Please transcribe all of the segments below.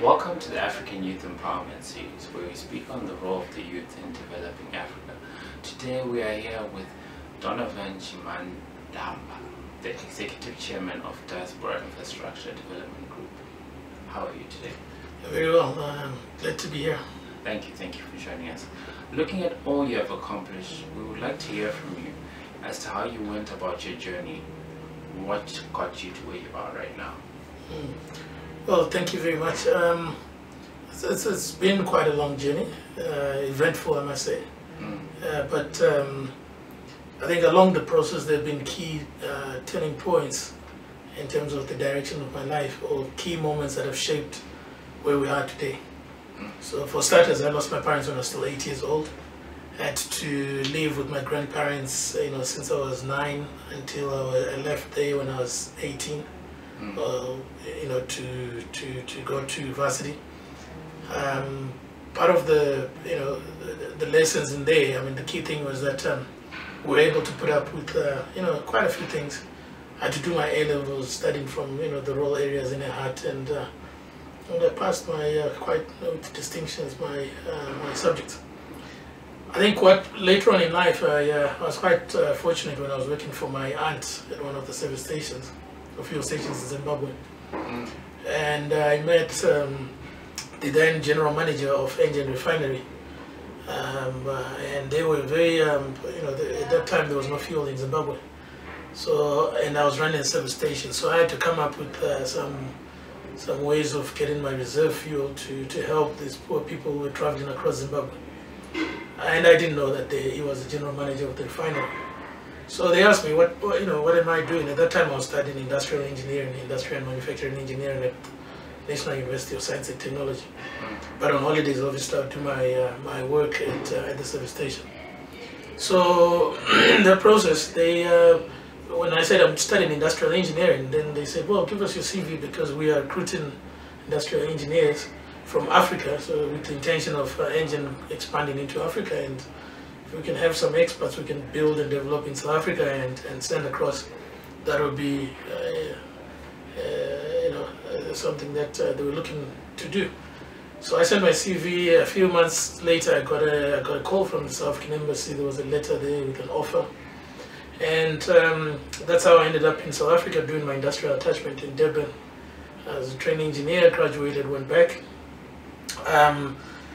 Welcome to the African Youth Empowerment Series, where we speak on the role of the youth in developing Africa. Today we are here with Donovan Chimhandamba, the Executive Chairman of Diaspora Infrastructure Development Group. How are you today? Very well. Glad to be here. Thank you for joining us. Looking at all you have accomplished, we would like to hear from you as to how you went about your journey. What got you to where you are right now? Well, thank you very much. It's been quite a long journey, eventful, I must say. But I think along the process there have been key turning points in terms of the direction of my life, or key moments that have shaped where we are today. So for starters, I lost my parents when I was still 8 years old. I had to live with my grandparents, since I was 9 until I left there when I was 18. To go to university. Part of the lessons in there, I mean, the key thing was that we were able to put up with quite a few things. I had to do my A-levels, studying from the rural areas in Ehart, and I passed my quite with distinctions my subjects. I think later on in life I was quite fortunate when I was working for my aunt at one of the service stations, a few stations in Zimbabwe, and I met the then general manager of engine refinery, and they were very at that time there was no fuel in Zimbabwe, and I was running a service station, so I had to come up with some ways of getting my reserve fuel to help these poor people who were traveling across Zimbabwe. And I didn't know that he was the general manager of the refinery. So they asked me, what am I doing? At that time I was studying industrial engineering, industrial and manufacturing engineering at National University of Science and Technology. But on holidays, obviously, I would do my work at the service station. So in that process, when I said I'm studying industrial engineering, then they said, well, give us your CV because we are recruiting industrial engineers from Africa, so with the intention of engine expanding into Africa, and if we can have some experts we can build and develop in South Africa and send across, that would be something that they were looking to do. So I sent my CV. A few months later I got a call from the South African Embassy. There was a letter there with an offer, and that's how I ended up in South Africa doing my industrial attachment in Durban. As a training engineer, graduated, went back.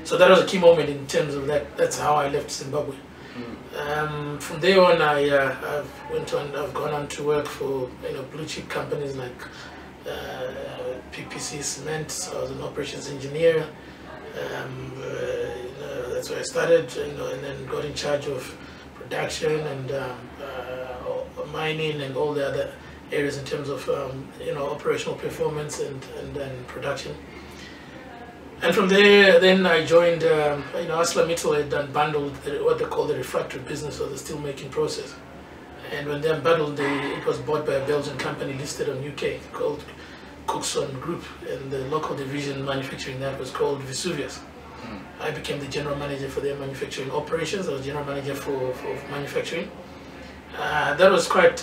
So that was a key moment in terms of that. That's how I left Zimbabwe. From there on, I've gone on to work for blue chip companies like PPC Cement. So I was an operations engineer. That's where I started, and then got in charge of production and mining and all the other areas in terms of operational performance and production. And from there, then I joined, ArcelorMittal had done bundled what they call the refractory business, or the steel making process. And when they unbundled, it was bought by a Belgian company listed on UK called Cookson Group, and the local division manufacturing that was called Vesuvius. I became the general manager for their manufacturing operations. I was general manager for manufacturing. That was quite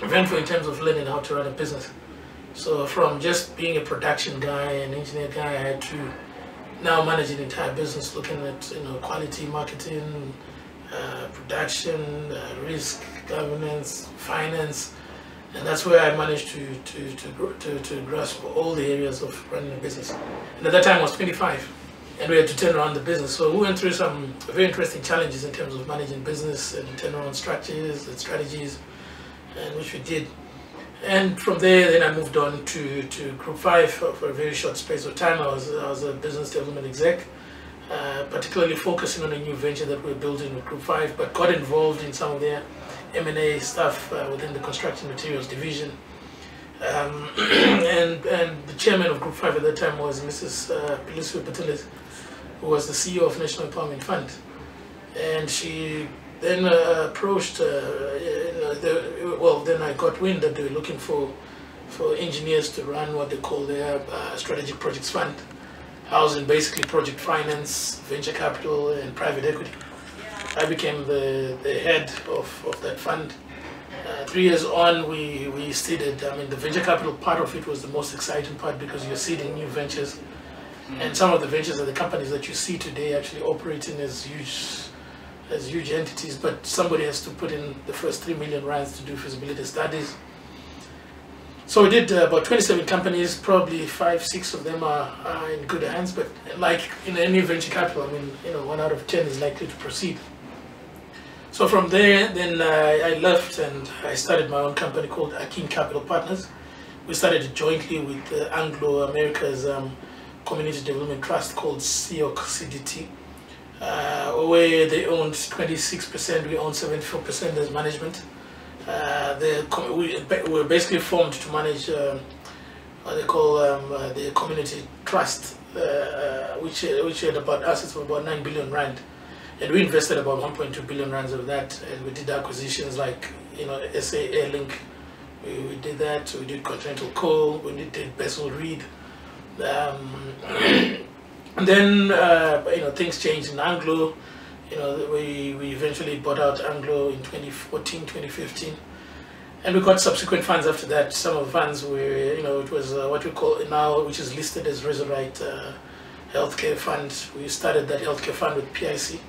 eventful in terms of learning how to run a business. So from just being a production guy, an engineer guy, I had to now manage an entire business, looking at quality, marketing, production, risk, governance, finance, and that's where I managed to grasp all the areas of running a business. And at that time I was 25, and we had to turn around the business. So we went through some very interesting challenges in terms of managing business and turnaround structures and strategies, and which we did. And from there, then I moved on to Group 5 for a very short space of time. I was a business development exec, particularly focusing on a new venture that we're building with Group 5, but got involved in some of their M&A stuff within the construction materials division. And the chairman of Group 5 at that time was Mrs. Piliswe Patelis, who was the CEO of National Empowerment Fund. And she then approached, then I got wind that they were looking for engineers to run what they call their strategic projects fund, housing basically project finance, venture capital, and private equity. I became the head of that fund, 3 years on, we seeded. I mean, the venture capital part of it was the most exciting part because you're seeding new ventures. And some of the ventures are the companies that you see today actually operating as huge entities, but somebody has to put in the first 3 million rands to do feasibility studies. So we did about 27 companies, probably 5-6 of them are in good hands, but like in any venture capital, I mean, 1 out of 10 is likely to proceed. So from there, then I left and I started my own company called Akin Capital Partners. We started it jointly with Anglo America's Community Development Trust called CIOC CDT, where they owned 26%, we owned 74% as management. We were basically formed to manage what they call the community trust, which had about assets of about 9 billion rand. And we invested about 1.2 billion rands of that, and we did acquisitions like, SA Airlink, we did that, we did Continental Coal, we did Bessel Reed. And then, things changed in Anglo. We eventually bought out Anglo in 2014, 2015. And we got subsequent funds after that. Some of the funds were, it was what we call now, which is listed as Resurrect Healthcare Fund. We started that healthcare fund with PIC.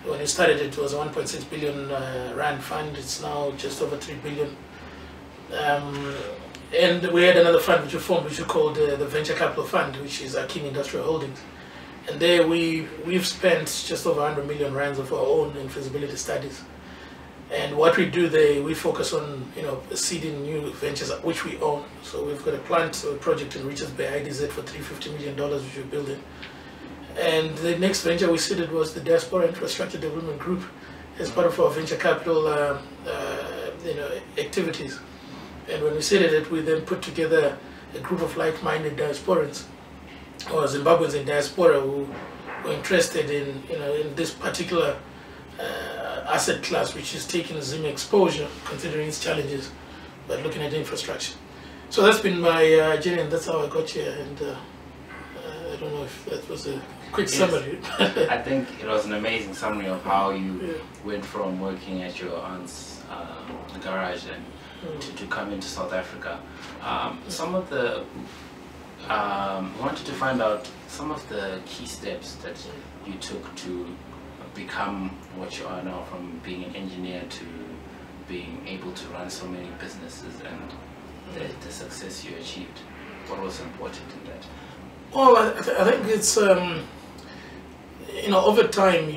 When we started it was a 1.6 billion rand fund. It's now just over 3 billion. And we had another fund which we formed, which we called the Venture Capital Fund, which is Akin Industrial Holdings. And there we've spent just over 100 million rands of our own in feasibility studies. And what we do there, we focus on seeding new ventures which we own. So we've got a project in Richards Bay, IDZ, for $350 million, which we're building. And the next venture we seeded was the Diaspora Infrastructure Development Group as part of our venture capital activities. And when we seeded it, we then put together a group of like-minded diasporans, or Zimbabweans in diaspora, who were interested in this particular asset class, which is taking Zim exposure, considering its challenges, but looking at infrastructure. So that's been my journey, and that's how I got here. And I don't know if that was a quick summary. I think it was an amazing summary of how you went from working at your aunt's garage and to come into South Africa. Some of the wanted to find out some of the key steps that you took to become what you are now, from being an engineer to being able to run so many businesses, and the success you achieved. What was important in that? Well, I think it's over time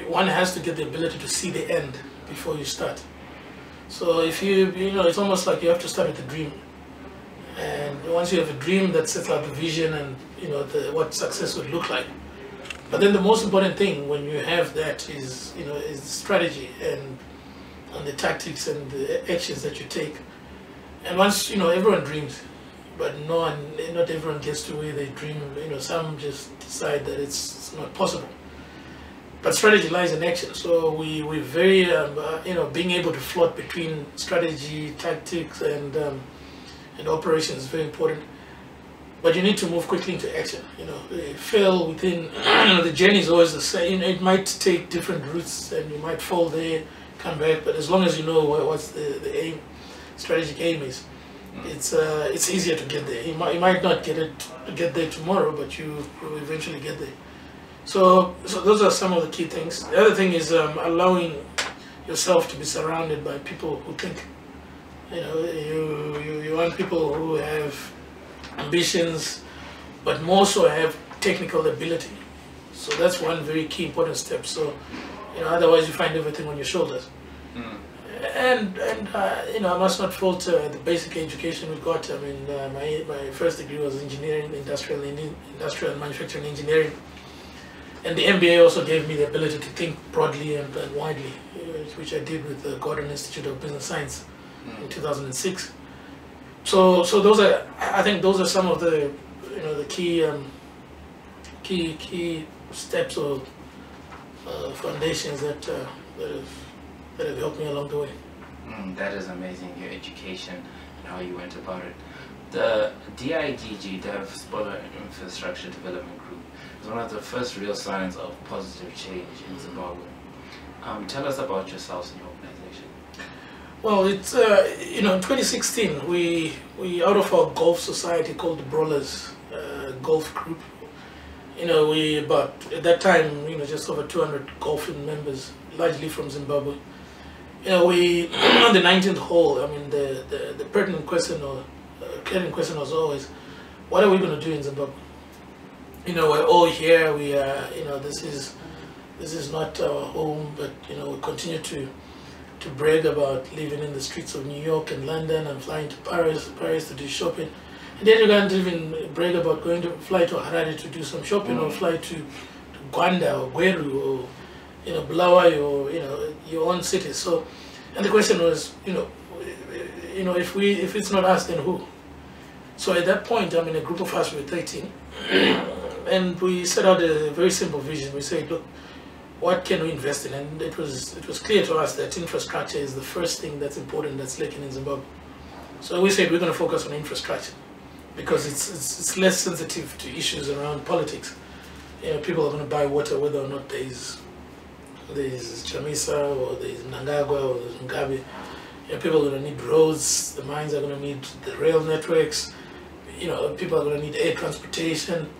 one has to get the ability to see the end before you start. So if it's almost like you have to start with a dream, and once you have a dream that sets out the vision and what success would look like. But then the most important thing when you have that is is the strategy and the tactics and the actions that you take. And once everyone dreams, but not everyone gets to where they dream. Some just decide that it's not possible. But strategy lies in action. So we're very being able to float between strategy, tactics, and operations is very important. But you need to move quickly into action. Fail within, the journey is always the same. It might take different routes and you might fall there, come back, but as long as you know what's the aim, strategic aim is, it's easier to get there. You might not get there tomorrow, but you will eventually get there. So those are some of the key things. The other thing is allowing yourself to be surrounded by people who think. You want people who have ambitions, but more so have technical ability. So that's one very key important step. So otherwise you find everything on your shoulders. And I must not fault the basic education we got. I mean, my first degree was engineering, industrial and manufacturing engineering, and the MBA also gave me the ability to think broadly and widely, which I did with the Gordon Institute of Business Science in 2006. So I think those are some of the the key steps or foundations that have helped me along the way. That is amazing, your education and how you went about it. The DIDG, Diaspora and Infrastructure Development Group, is one of the first real signs of positive change in Zimbabwe. Tell us about yourselves and your organization. Well, it's in 2016 we out of our golf society called the Brawlers Golf Group. We about at that time just over 200 golfing members, largely from Zimbabwe. We on the 19th hole. I mean, the pertinent question or caring question was always, what are we going to do in Zimbabwe? We're all here. We are. This is not our home, but we continue to brag about living in the streets of New York and London and flying to Paris to do shopping. And then you can't even brag about fly to Harare to do some shopping, or fly to Gwanda or Gweru or Bulawayo or your own city. So, and the question was, if it's not us, then who? So at that point, I mean, a group of us were 13, and we set out a very simple vision. We said, look, what can we invest in? And it was clear to us that infrastructure is the first thing that's important, that's lacking in Zimbabwe. So we said we're going to focus on infrastructure because it's less sensitive to issues around politics. People are going to buy water whether or not there's Chamisa or there's Nangagwa or there's Mugabe. People are going to need roads. The mines are going to need the rail networks. People are going to need air transportation.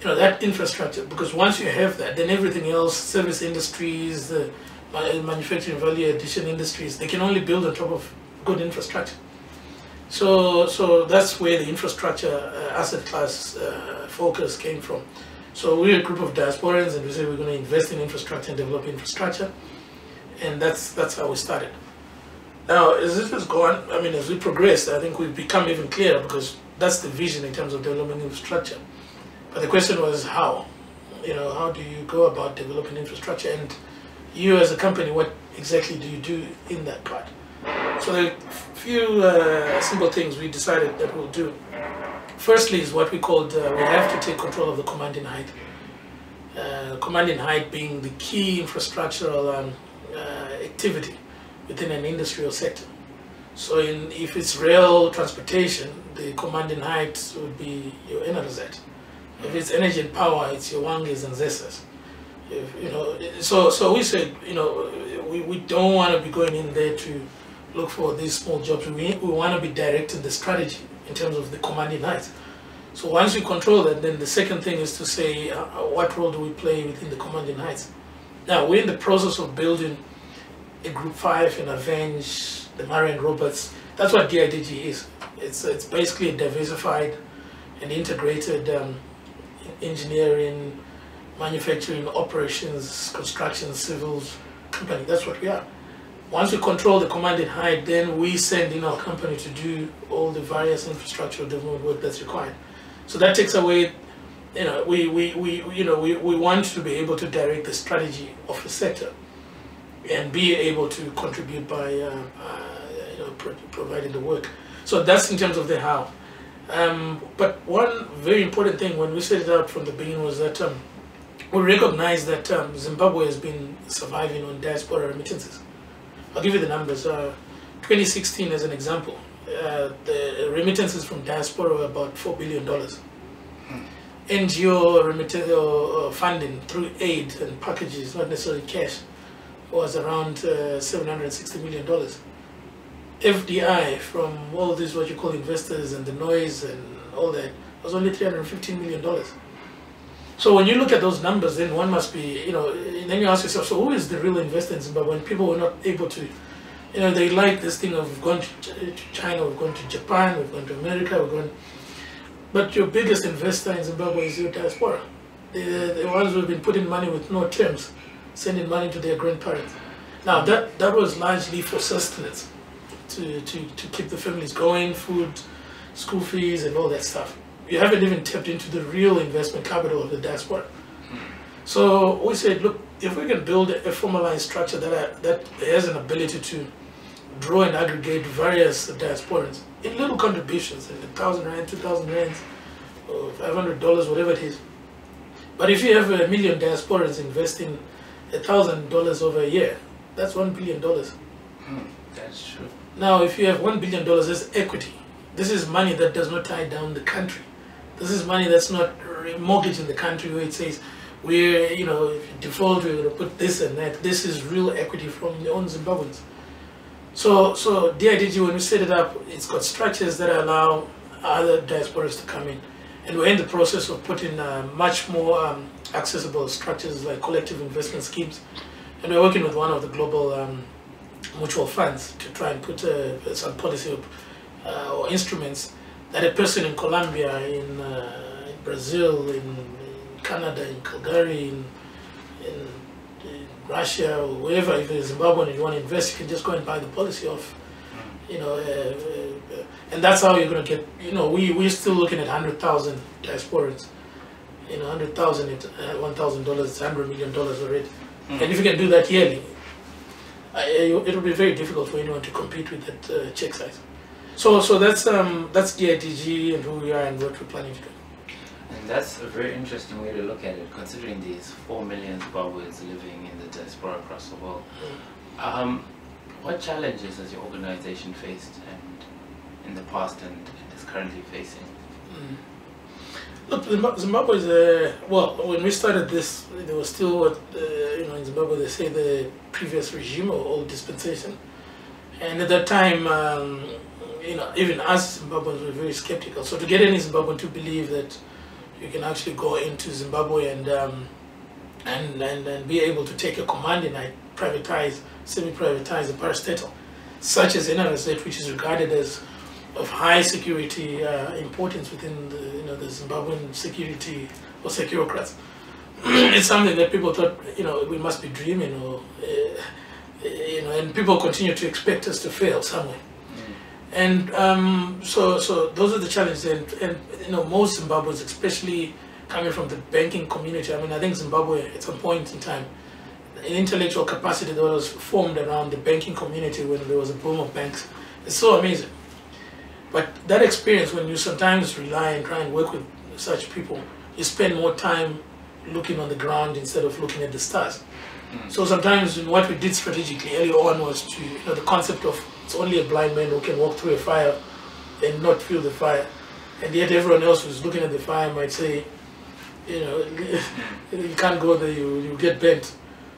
That infrastructure, because once you have that, then everything else, service industries, the manufacturing value addition industries, they can only build on top of good infrastructure. So that's where the infrastructure asset class focus came from. So we're a group of diasporans, and we said we're going to invest in infrastructure and develop infrastructure, and that's how we started. Now, as it has gone, I mean, as we progressed, I think we've become even clearer, because that's the vision in terms of developing infrastructure. But the question was how? How do you go about developing infrastructure? And you as a company, what exactly do you do in that part? So there are a few simple things we decided that we'll do. Firstly is what we called, we have to take control of the command in height. Command in height being the key infrastructural activity within an industrial sector. So if it's rail transportation, the command in height would be your NRZ. If it's energy and power, it's your Wangis and Zesas. So we said, we don't want to be going in there to look for these small jobs. We want to be directing the strategy in terms of the command in height. So once you control that, then the second thing is to say, what role do we play within the command in heights? Now, we're in the process of building a Group 5 and Avenge, the Marion Roberts. That's what DIDG is. It's basically a diversified and integrated engineering, manufacturing, operations, construction, civils company. That's what we are. Once we control the command in height, then we send in our company to do all the various infrastructural development work that's required. So that takes away, we want to be able to direct the strategy of the sector and be able to contribute by providing the work. So that's in terms of the how. But one very important thing when we set it out from the beginning was that we recognize that Zimbabwe has been surviving on diaspora remittances. I'll give you the numbers. 2016 as an example, the remittances from diaspora were about $4 billion. NGO remittance funding through aid and packages, not necessarily cash, was around $760 million. FDI from all these what you call investors and the noise and all that was only $315 million. So when you look at those numbers, then one must be, then you ask yourself, so who is the real investor in Zimbabwe? When people were not able to, they like this thing of going to China, we've gone to Japan, we've gone to America, but your biggest investor in Zimbabwe is your diaspora. The ones who have been putting money with no terms, sending money to their grandparents. Now that was largely for sustenance, to keep the families going, food, school fees and all that stuff. You haven't even tapped into the real investment capital of the diaspora. So we said, look, if we can build a formalized structure that has an ability to draw and aggregate various diasporans in little contributions, in 1,000 rand, 2,000 rand, or $500, whatever it is. But if you have 1 million diasporans investing $1,000 over a year, that's $1 billion. That's true. Now, if you have $1 billion as equity, this is money that does not tie down the country. This is money that's not mortgaging the country where it says, if you default, we're going to put this and that. This is real equity from your own Zimbabweans. So DIDG, when we set it up, it's got structures that allow other diasporas to come in. And we're in the process of putting much more accessible structures like collective investment schemes. And we're working with one of the global mutual funds to try and put some policy or instruments that a person in Colombia, in Brazil, in Canada, in Calgary, in Russia, or wherever, if you're Zimbabwean and you want to invest, you can just go and buy the policy off, and that's how you're going to get, we're still looking at 100,000 diasporans, 100,000 at $1,000, it's $100 million already. And if you can do that yearly, it will be very difficult for anyone to compete with that check size. So that's DIDG and who we are and what we're planning to do. And that's a very interesting way to look at it, considering these 4 million Zimbabweans living in the diaspora across the world. What challenges has your organization faced and in the past and is currently facing? Look, Zimbabwe is well, when we started this, there was still what, in Zimbabwe they say the previous regime or old dispensation. And at that time, even us Zimbabweans were very skeptical. So to get any Zimbabwean to believe that you can actually go into Zimbabwe and be able to take a command and privatize, semi-privatize the parastatal, such as NRZ, which is regarded as of high security importance within the Zimbabwean security or securocrats. It's something that people thought we must be dreaming, or and people continue to expect us to fail somewhere. And so those are the challenges, and most Zimbabweans, especially coming from the banking community. I mean, I think Zimbabwe at some point in time, an intellectual capacity that was formed around the banking community when there was a boom of banks, it's so amazing. But that experience, when you sometimes rely and try and work with such people, you spend more time looking on the ground instead of looking at the stars. So sometimes what we did strategically early on was to, the concept of it's only a blind man who can walk through a fire and not feel the fire. And yet everyone else who's looking at the fire might say, you can't go there, you get bent.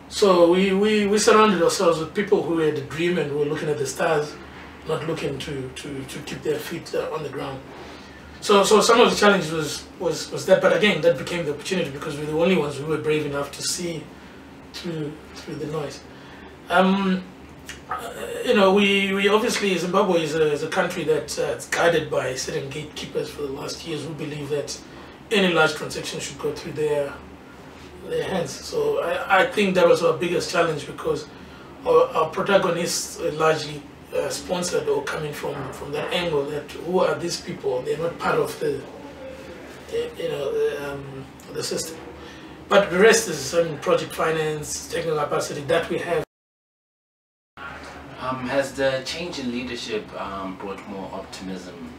So we surrounded ourselves with people who had a dream and who were looking at the stars, not looking to keep their feet on the ground. So some of the challenge was that, but again, that became the opportunity because we're the only ones who were brave enough to see through the noise. We obviously, Zimbabwe is a country that's guided by certain gatekeepers for the last years who believe that any large transaction should go through their hands. So I think that was our biggest challenge because our protagonists are largely sponsored or coming from that angle that who are these people? They're not part of the system. But the rest is project finance, technical capacity that we have. Has the change in leadership brought more optimism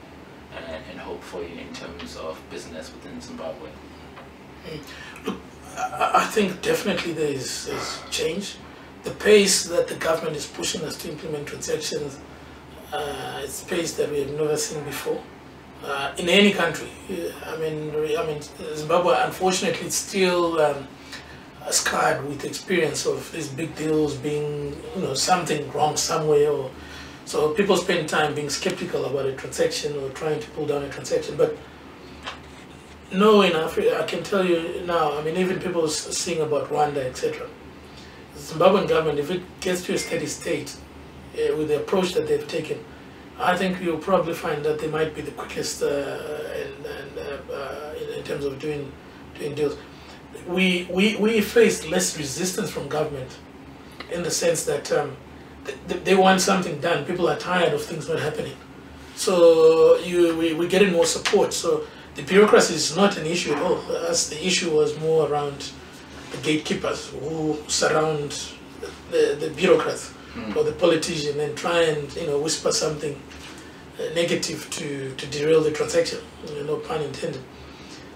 and hope for you in terms of business within Zimbabwe? Look, I think definitely there's change. The pace that the government is pushing us to implement transactions is a pace that we have never seen before. In any country, I mean, Zimbabwe, unfortunately, it's still scarred with experience of these big deals being, something wrong somewhere, or so people spend time being skeptical about a transaction or trying to pull down a transaction. But no, in Africa, I can tell you now. I mean, even people sing about Rwanda, etc. The Zimbabwean government, if it gets to a steady state with the approach that they've taken, I think you'll probably find that they might be the quickest in terms of doing deals. We face less resistance from government in the sense that they want something done. People are tired of things not happening. So we're getting more support. So the bureaucracy is not an issue at all. The issue was more around the gatekeepers who surround the bureaucrats or the politician and try and whisper something negative to derail the transaction, no pun intended.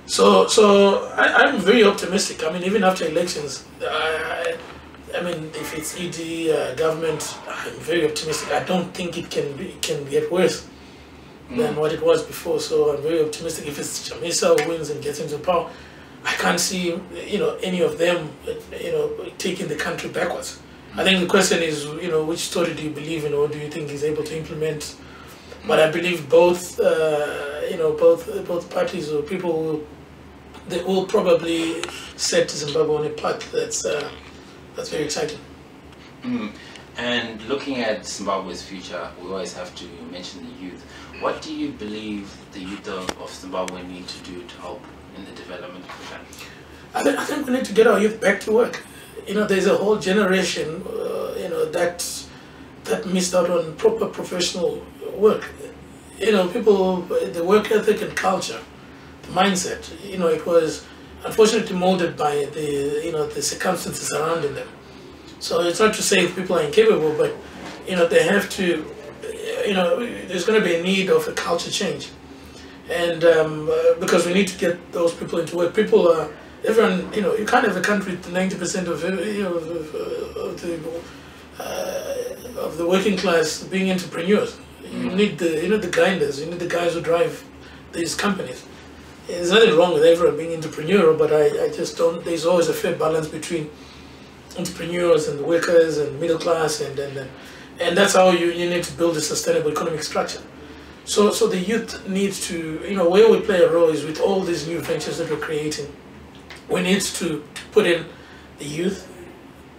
So I'm very optimistic. I mean, even after elections, I mean, if it's ED government, I'm very optimistic. I don't think it can get worse than what it was before. So I'm very optimistic. If it's Chamisa who wins and gets into power, I can't see any of them taking the country backwards. I think the question is, which story do you believe in, or do you think he's able to implement? But I believe both, both parties or people they will probably set Zimbabwe on a path that's very exciting. And looking at Zimbabwe's future, we always have to mention the youth. What do you believe the youth of Zimbabwe need to do to help in the development of the country? I think we need to get our youth back to work. There's a whole generation, that missed out on proper professional work. People, the work ethic and culture, the mindset, it was unfortunately molded by the circumstances surrounding them. So it's not to say people are incapable, but they have to, there's going to be a need of a culture change, and because we need to get those people into work. People are everyone. You can't have a country with 90% of the working class being entrepreneurs. You need the grinders. You need the guys who drive these companies. There's nothing wrong with everyone being entrepreneurial, but I just don't. There's always a fair balance between entrepreneurs and the workers and middle class, and that's how you need to build a sustainable economic structure. So the youth needs to, where we play a role is with all these new ventures that we're creating. We need to put in the youth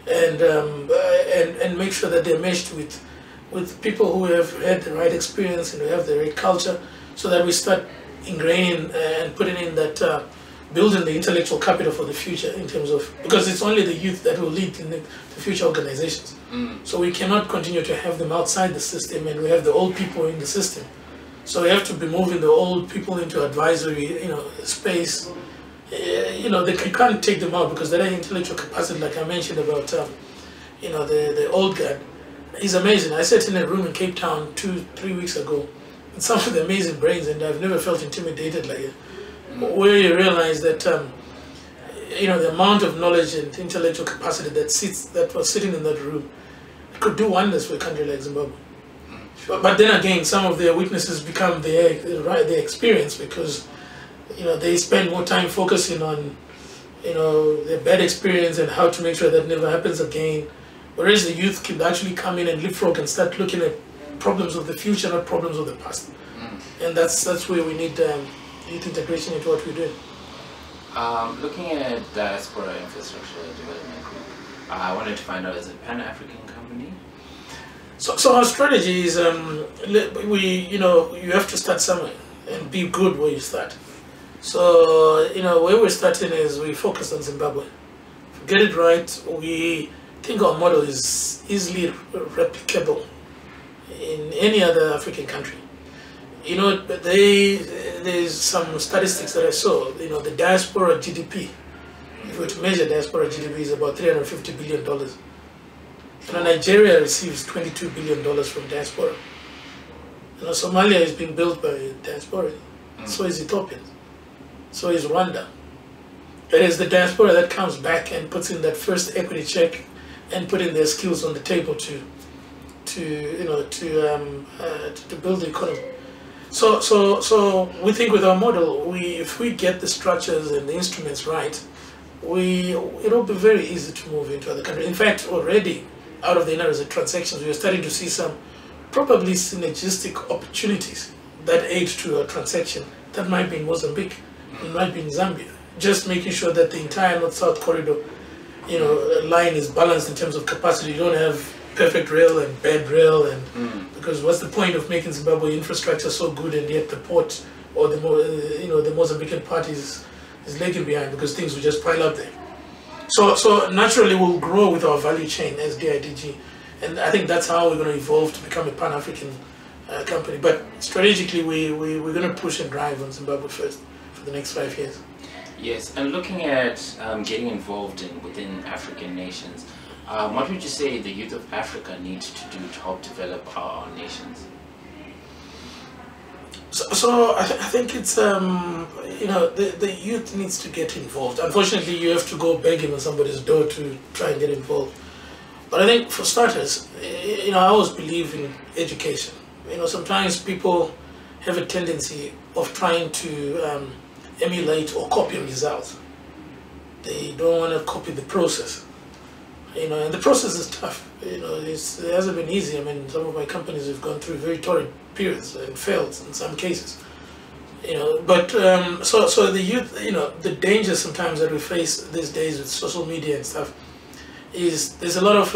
and make sure that they're meshed with people who have had the right experience and who have the right culture, so that we start ingraining and putting in that building the intellectual capital for the future, in terms of, because it's only the youth that will lead in the future organizations. So we cannot continue to have them outside the system, and we have the old people in the system. So we have to be moving the old people into advisory, space. You can't take them out because they have intellectual capacity, like I mentioned about, the old guy. He's amazing. I sat in a room in Cape Town 2-3 weeks ago with some of the amazing brains, and I've never felt intimidated like it. Where you realize that, the amount of knowledge and intellectual capacity that was sitting in that room could do wonders for a country like Zimbabwe. But then again, some of their weaknesses become their experience, because they spend more time focusing on their bad experience and how to make sure that never happens again. Whereas the youth can actually come in and leapfrog and start looking at problems of the future, not problems of the past. And that's where we need youth integration into what we're doing. Looking at Diaspora Infrastructure Development Group, I wanted to find out, is it a Pan-African company? So our strategy is, you have to start somewhere and be good where you start. So, where we're starting is we focus on Zimbabwe. If we get it right, we think our model is easily replicable in any other African country. There's some statistics that I saw. The diaspora GDP, if we were to measure diaspora GDP, is about $350 billion. Nigeria receives $22 billion from diaspora. Somalia is being built by diaspora. So is Ethiopia. So is Rwanda. It is the diaspora that comes back and puts in that first equity check and putting their skills on the table to build the economy. So we think with our model, if we get the structures and the instruments right, it'll be very easy to move into other countries. In fact, already out of the inter transactions, we are starting to see some probably synergistic opportunities that aid to a transaction that might be in Mozambique, it might be in Zambia. Just making sure that the entire North-South corridor, line is balanced in terms of capacity. You don't have perfect rail and bad rail, and because what's the point of making Zimbabwe infrastructure so good and yet the port or the Mozambican part is lagging behind because things will just pile up there. So naturally we'll grow with our value chain as DIDG, and I think that's how we're going to evolve to become a Pan-African company. But strategically we're going to push and drive on Zimbabwe first for the next 5 years. Yes, and looking at getting involved within African nations, what would you say the youth of Africa needs to do to help develop our nations? So I think it's the youth needs to get involved. Unfortunately, you have to go begging on somebody's door to try and get involved. But I think for starters, I always believe in education. Sometimes people have a tendency of trying to emulate or copy results. They don't want to copy the process. You know, and the process is tough. You know, it hasn't been easy. I mean, some of my companies have gone through very torrid periods and failed in some cases. You know, but so the youth, you know, the danger sometimes that we face these days with social media and stuff is there's a lot of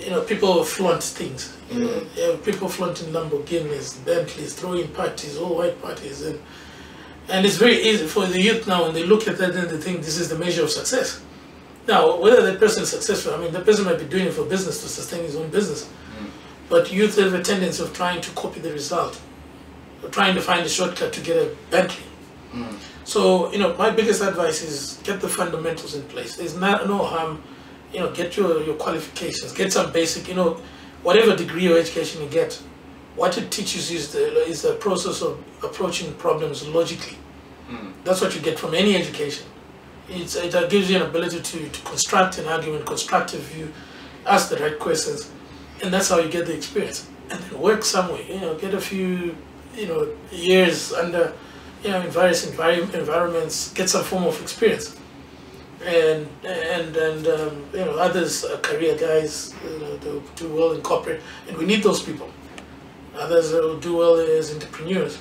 you know, people flaunt things. You know, you have people flaunting Lamborghinis, Bentleys, throwing parties, all white parties, and it's very easy for the youth now when they look at that and they think this is the measure of success. Now, whether that person is successful, I mean, that person might be doing it for business to sustain his own business. But youth have a tendency of trying to copy the result, or trying to find a shortcut to get a Bentley. So, you know, my biggest advice is get the fundamentals in place. There's no harm, you know, get your qualifications, get some basic, you know, whatever degree or education you get, what it teaches you is the process of approaching problems logically. That's what you get from any education. It gives you an ability to construct an argument, constructive view, ask the right questions, and that's how you get the experience. And then work somewhere, you know, get a few, you know, years under, you know, in various environments, get some form of experience. And you know, others are career guys, you know, they'll do well in corporate, and we need those people. Others will do well as entrepreneurs,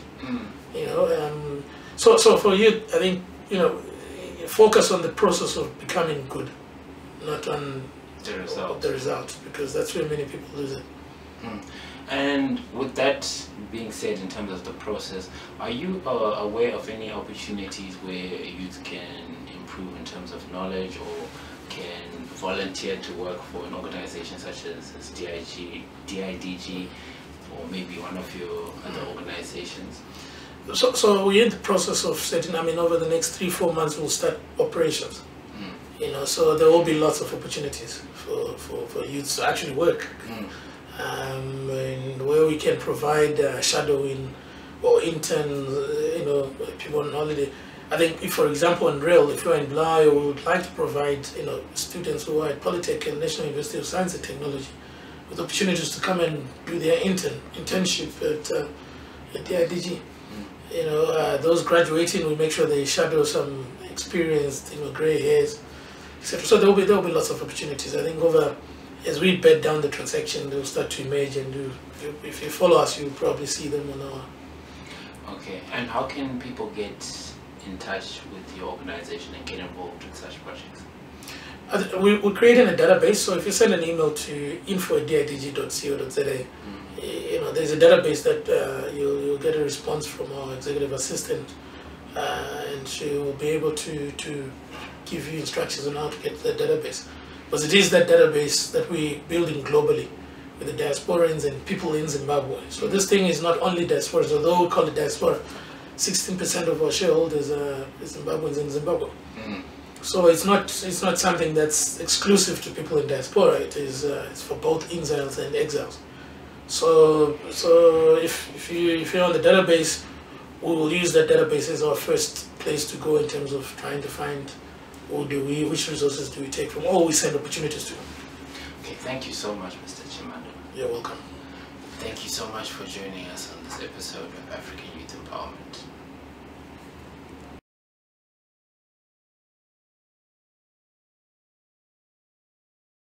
you know. So for you, I think, you know, focus on the process of becoming good, not on the result, because that's where many people lose it. And with that being said, in terms of the process, are you aware of any opportunities where youth can improve in terms of knowledge, or can volunteer to work for an organization such as DIDG, or maybe one of your other organizations? So we're in the process of setting, I mean, over the next 3-4 months we'll start operations. You know, so there will be lots of opportunities for youth to actually work. And where we can provide shadowing or interns, you know, people on holiday. I think, if, for example, in rail, if you're in Blair, we would like to provide, you know, students who are at Polytech and National University of Science and Technology with opportunities to come and do their internship at DIDG. You know, those graduating, we make sure they shadow some experienced, you know, grey hairs, etc. So there will be lots of opportunities. I think as we bed down the transaction, they'll start to emerge, and if you follow us, you'll probably see them on our. Okay, and how can people get in touch with your organization and get involved with such projects? We're creating a database, so if you send an email to info@didg.co.za, you know, there's a database that you'll get a response from our executive assistant, and she will be able to give you instructions on how to get to the database. Because it is that database that we're building globally with the diasporans and people in Zimbabwe. So this thing is not only diasporans, although we call it diaspora, 16% of our shareholders are Zimbabweans in Zimbabwe. So it's not something that's exclusive to people in diaspora. It is it's for both exiles and exiles. So if you're on the database, we will use that database as our first place to go in terms of trying to find which resources do we take from, or we send opportunities to. Okay, thank you so much, Mr. Chimhandamba. You're welcome. Thank you so much for joining us on this episode of African Youth Empowerment.